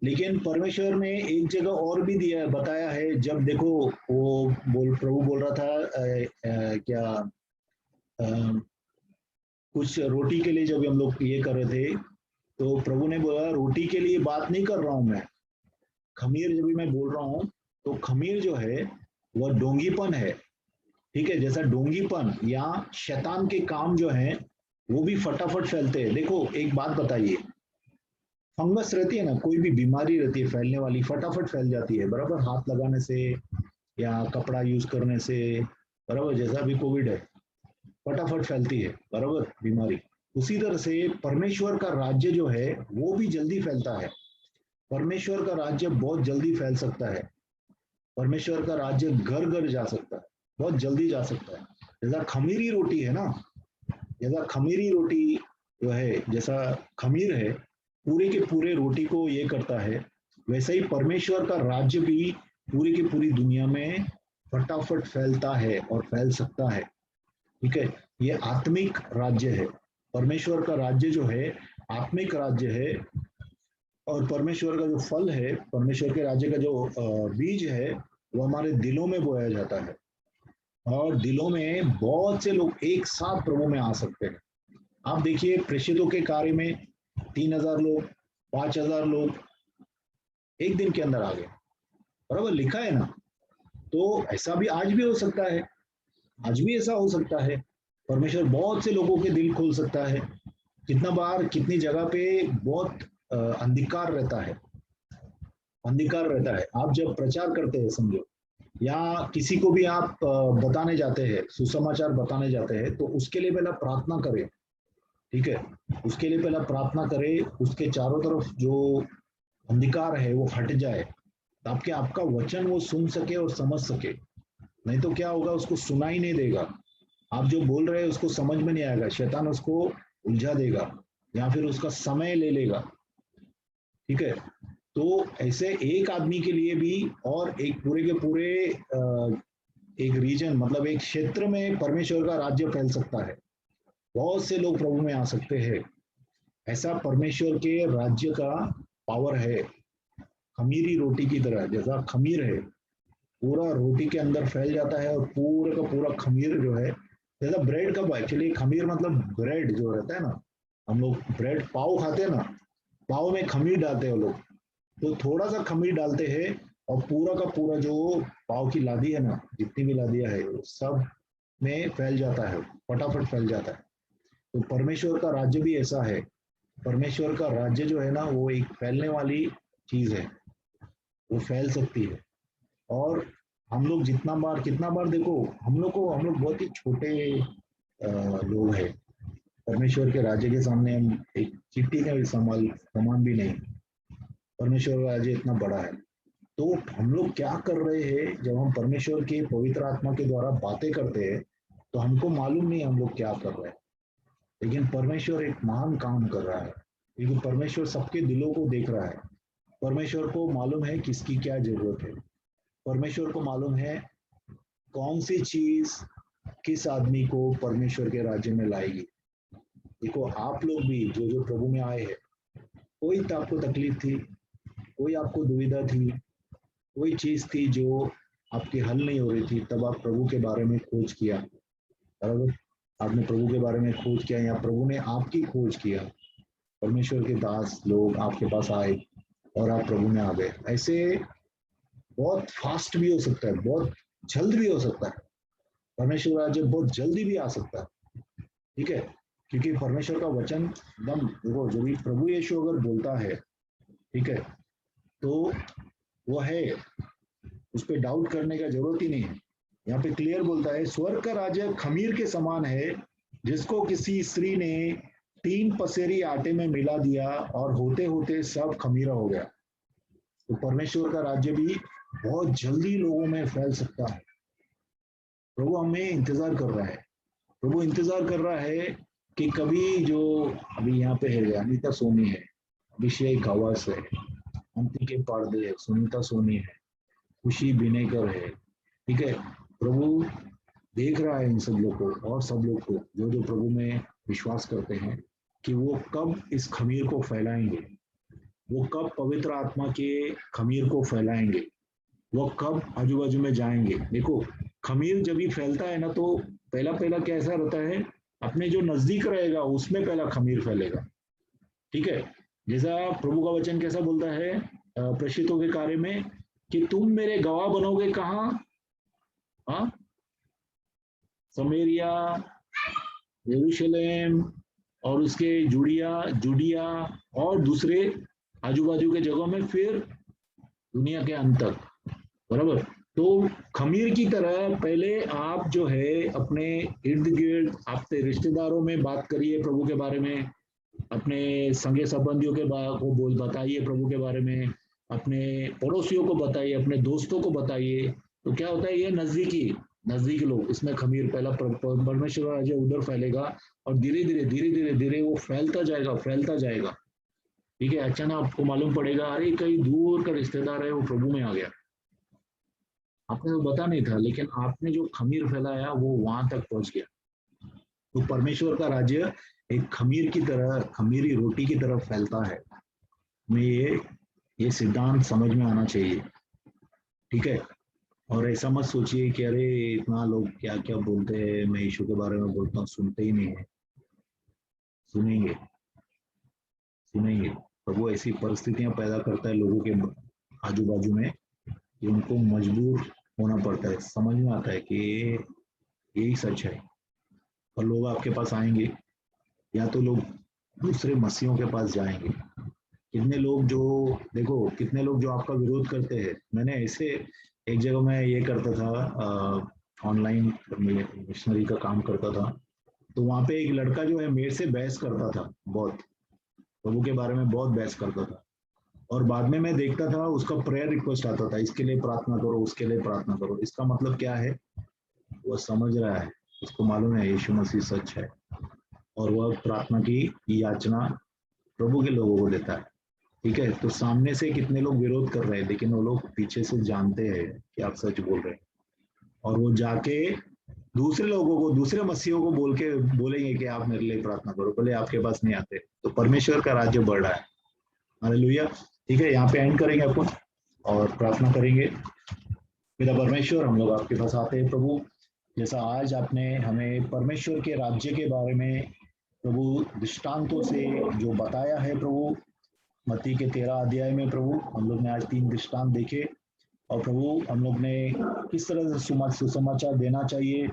लेकिन परमेश्वर ने एक जगह और भी दिया बताया है, जब देखो वो प्रभु बोल रहा था क्या कुछ रोटी के लिए जब हम लोग ये कर रहे थे, तो प्रभु ने बोला रोटी के लिए बात नहीं कर रहा हूं मैं, खमीर जब भी मैं बोल रहा हूं तो खमीर जो है वह डोंगीपन है। ठीक है, जैसा डोंगीपन या शैतान के काम जो है वो भी फटाफट फैलते हैं। देखो एक बात बताइए, फंगस रहती है ना, कोई भी बीमारी रहती है फैलने वाली, फटाफट फैल जाती है बराबर, हाथ लगाने से या कपड़ा यूज करने से बराबर, जैसा भी कोविड है फटाफट फैलती है बराबर बीमारी। उसी तरह से परमेश्वर का राज्य जो है वो भी जल्दी फैलता है। परमेश्वर का राज्य बहुत जल्दी फैल सकता है। परमेश्वर का राज्य घर घर जा सकता है, बहुत जल्दी जा सकता है। जैसा खमीरी रोटी है ना, जैसा खमीरी रोटी जो है, जैसा खमीर है पूरे के पूरे रोटी को ये करता है, वैसे ही परमेश्वर का राज्य भी पूरी की पूरी दुनिया में फटाफट फैलता है और फैल सकता है। ठीक है, ये आत्मिक राज्य है। परमेश्वर का राज्य जो है आत्मिक राज्य है, और परमेश्वर का जो फल है, परमेश्वर के राज्य का जो बीज है वो हमारे दिलों में बोया जाता है, और दिलों में बहुत से लोग एक साथ प्रभु में आ सकते हैं। आप देखिए प्रेषितों के कार्य में 3000 लोग, 5000 लोग एक दिन के अंदर आ गए, बराबर लिखा है ना। तो ऐसा भी आज भी हो सकता है, आज भी ऐसा हो सकता है। परमेश्वर बहुत से लोगों के दिल खोल सकता है। कितना बार कितनी जगह पे बहुत अंधकार रहता है, अंधकार रहता है। आप जब प्रचार करते हैं समझो, या किसी को भी आप बताने जाते हैं, सुसमाचार बताने जाते हैं, तो उसके लिए पहला प्रार्थना करें। ठीक है, उसके लिए पहला प्रार्थना करें, उसके चारों तरफ जो अंधकार है वो हट जाए, ताकि आपका वचन वो सुन सके और समझ सके। नहीं तो क्या होगा, उसको सुना ही नहीं देगा। आप जो बोल रहे हैं उसको समझ में नहीं आएगा, शैतान उसको उलझा देगा या फिर उसका समय ले लेगा। ठीक है, तो ऐसे एक आदमी के लिए भी और एक पूरे के पूरे एक रीजन मतलब एक क्षेत्र में परमेश्वर का राज्य फैल सकता है, बहुत से लोग प्रभु में आ सकते हैं। ऐसा परमेश्वर के राज्य का पावर है। खमीरी रोटी की तरह, जैसा खमीर है पूरा रोटी के अंदर फैल जाता है, और पूरा का पूरा खमीर जो है, जैसा ब्रेड का, एक्चुअली खमीर मतलब ब्रेड जो रहता है ना, हम लोग ब्रेड पाव खाते हैं ना, पाव में खमीर डालते हैं लोग, तो थोड़ा सा खमीर डालते हैं और पूरा का पूरा जो पाव की लादी है ना, जितनी भी लादियां है सब में फैल जाता है, फटाफट फैल जाता है। तो परमेश्वर का राज्य भी ऐसा है। परमेश्वर का राज्य जो है ना वो एक फैलने वाली चीज है, वो फैल सकती है। और हम लोग जितना बार कितना बार देखो, हम लोग बहुत ही छोटे लोग हैं, परमेश्वर के राज्य के सामने हम एक चिट्ठी का भी समान भी नहीं। परमेश्वर का राज्य इतना बड़ा है। तो हम लोग क्या कर रहे हैं, जब हम परमेश्वर के पवित्र आत्मा के द्वारा बातें करते हैं तो हमको मालूम नहीं हम लोग क्या कर रहे हैं, लेकिन परमेश्वर एक महान काम कर रहा है, क्योंकि परमेश्वर सबके दिलों को देख रहा है। परमेश्वर को मालूम है किसकी क्या जरूरत है। परमेश्वर को मालूम है कौन सी चीज किस आदमी को परमेश्वर के राज्य में लाएगी। देखो आप लोग भी जो जो प्रभु में आए हैं, कोई तो आपको तकलीफ थी, कोई आपको दुविधा थी, कोई चीज थी जो आपकी हल नहीं हो रही थी, तब आप प्रभु के बारे में खोज किया, बराबर। आपने प्रभु के बारे में खोज किया या प्रभु ने आपकी खोज किया, परमेश्वर के दास लोग आपके पास आए और आप प्रभु में आ गए। ऐसे बहुत फास्ट भी हो सकता है, बहुत जल्द भी हो सकता है, परमेश्वर राज्य बहुत जल्दी भी आ सकता है, ठीक है। क्योंकि परमेश्वर का वचन एकदम देखो, जो भी प्रभु यीशु अगर बोलता है, ठीक है, तो वो है, उस पर डाउट करने का जरूरत ही नहीं है। यहाँ पे क्लियर बोलता है, स्वर्ग का राज्य खमीर के समान है, जिसको किसी स्त्री ने 3 पसेरी आटे में मिला दिया और होते होते सब खमीरा हो गया। तो परमेश्वर का राज्य भी बहुत जल्दी लोगों में फैल सकता है। प्रभु हमें इंतजार कर रहा है, प्रभु इंतजार कर रहा है कि कभी जो अभी यहाँ पे है, अनीता सोनी है, अभिषेक आवास है, अंतिके पारदे है, सुनीता सोनी है, खुशी बिनेकर है, ठीक है। प्रभु देख रहा है इन सब लोग को और सब लोग को जो जो प्रभु में विश्वास करते हैं, कि वो कब इस खमीर को फैलाएंगे, वो कब पवित्र आत्मा के खमीर को फैलाएंगे, वो कब आजू बाजू में जाएंगे। देखो खमीर जब भी फैलता है ना, तो पहला पहला कैसा रहता है, अपने जो नजदीक रहेगा उसमें पहला खमीर फैलेगा, ठीक है। जैसा प्रभु का वचन कैसा बोलता है प्रेषितों के कार्य में, कि तुम मेरे गवाह बनोगे कहाँ, हाँ, समेरिया, यरूशलेम और उसके जुडिया और दूसरे आजू बाजू के जगहों में, फिर दुनिया के अंत तक, बराबर। तो खमीर की तरह पहले आप जो है अपने इर्द गिर्द आपके रिश्तेदारों में बात करिए प्रभु के बारे में, अपने संगे संबंधियों के को बोल बताइए प्रभु के बारे में, अपने पड़ोसियों को बताइए, अपने दोस्तों को बताइए। तो क्या होता है, ये नजदीकी लोग, इसमें खमीर पहला परमेश्वर राज्य उधर फैलेगा और धीरे धीरे वो फैलता जाएगा, ठीक है। अचानक आपको मालूम पड़ेगा, अरे कहीं दूर का रिश्तेदार है वो प्रभु में आ गया, आपने तो पता नहीं था, लेकिन आपने जो खमीर फैलाया वो वहां तक पहुंच गया। तो परमेश्वर का राज्य एक खमीर की तरह, खमीरी रोटी की तरह फैलता है। में ये सिद्धांत समझ में आना चाहिए, ठीक है। और ऐसा मत सोचिए कि अरे इतना लोग क्या क्या बोलते हैं, मैं यीशु के बारे में बोलता हूँ, सुनते ही नहीं है। सुनेंगे, सुनेंगे। प्रभु ऐसी परिस्थितियां पैदा करता है लोगों के आजू बाजू में कि उनको मजबूर होना पड़ता है, समझ में आता है कि यही सच है। और लोग आपके पास आएंगे, या तो लोग दूसरे मसीहों के पास जाएंगे। कितने लोग जो, देखो कितने लोग जो आपका विरोध करते हैं। मैंने ऐसे एक जगह मैं ये करता था, ऑनलाइन मिशनरी का काम करता था, तो वहां पे एक लड़का जो है मेरे से बहस करता था, बहुत प्रभु के बारे में बहुत बहस करता था। और बाद में मैं देखता था उसका प्रेयर रिक्वेस्ट आता था, इसके लिए प्रार्थना करो, उसके लिए प्रार्थना करो। इसका मतलब क्या है, वो समझ रहा है, उसको मालूम है यीशु मसीह सच है, और वह प्रार्थना की याचना प्रभु के लोगों को देता है, ठीक है। तो सामने से कितने लोग विरोध कर रहे हैं, लेकिन वो लोग पीछे से जानते हैं कि आप सच बोल रहे हैं, और वो जाके दूसरे लोगों को, दूसरे मसीहों को बोलेंगे कि आप मेरे लिए प्रार्थना करो, बोले आपके पास नहीं आते। तो परमेश्वर का राज्य बढ़ रहा है, हालेलुया। ठीक है, यहाँ पे एंड करेंगे अपन और प्रार्थना करेंगे। पिता परमेश्वर, हम लोग आपके पास आते हैं प्रभु, जैसा आज आपने हमें परमेश्वर के राज्य के बारे में प्रभु दृष्टांतों से जो बताया है प्रभु, मत्ती के 13 अध्याय में प्रभु हम लोग ने आज 3 दृष्टांत देखे। और प्रभु हम लोग ने किस तरह से सुसमाचार देना चाहिए,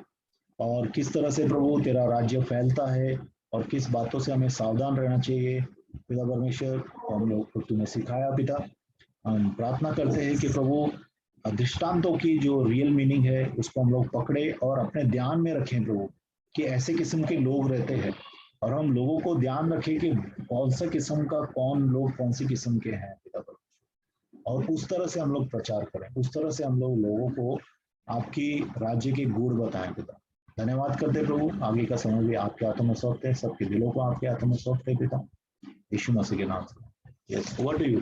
और किस तरह से प्रभु तेरा राज्य फैलता है, और किस बातों से हमें सावधान रहना चाहिए पिता परमेश्वर, हम लोग को तूने सिखाया पिता। हम प्रार्थना करते हैं कि प्रभु दृष्टांतों की जो रियल मीनिंग है उसको हम लोग पकड़े और अपने ध्यान में रखें प्रभु, कि ऐसे किस्म के लोग रहते हैं, और हम लोगों को ध्यान रखें कि कौन सा किस्म का, कौन लोग कौन सी किस्म के हैं पिता परमेश्वर, और उस तरह से हम लोग प्रचार करें, उस तरह से हम लोग लोगों को आपकी राज्य के गुण बताएं पिता। धन्यवाद करते प्रभु, आगे का समय भी आपके हाथों में सौंपते हैं, सबके दिलों को आपके हाथों में सौंपते हैं पिता, यीशु मसीह के नाम से। Yes, over to you.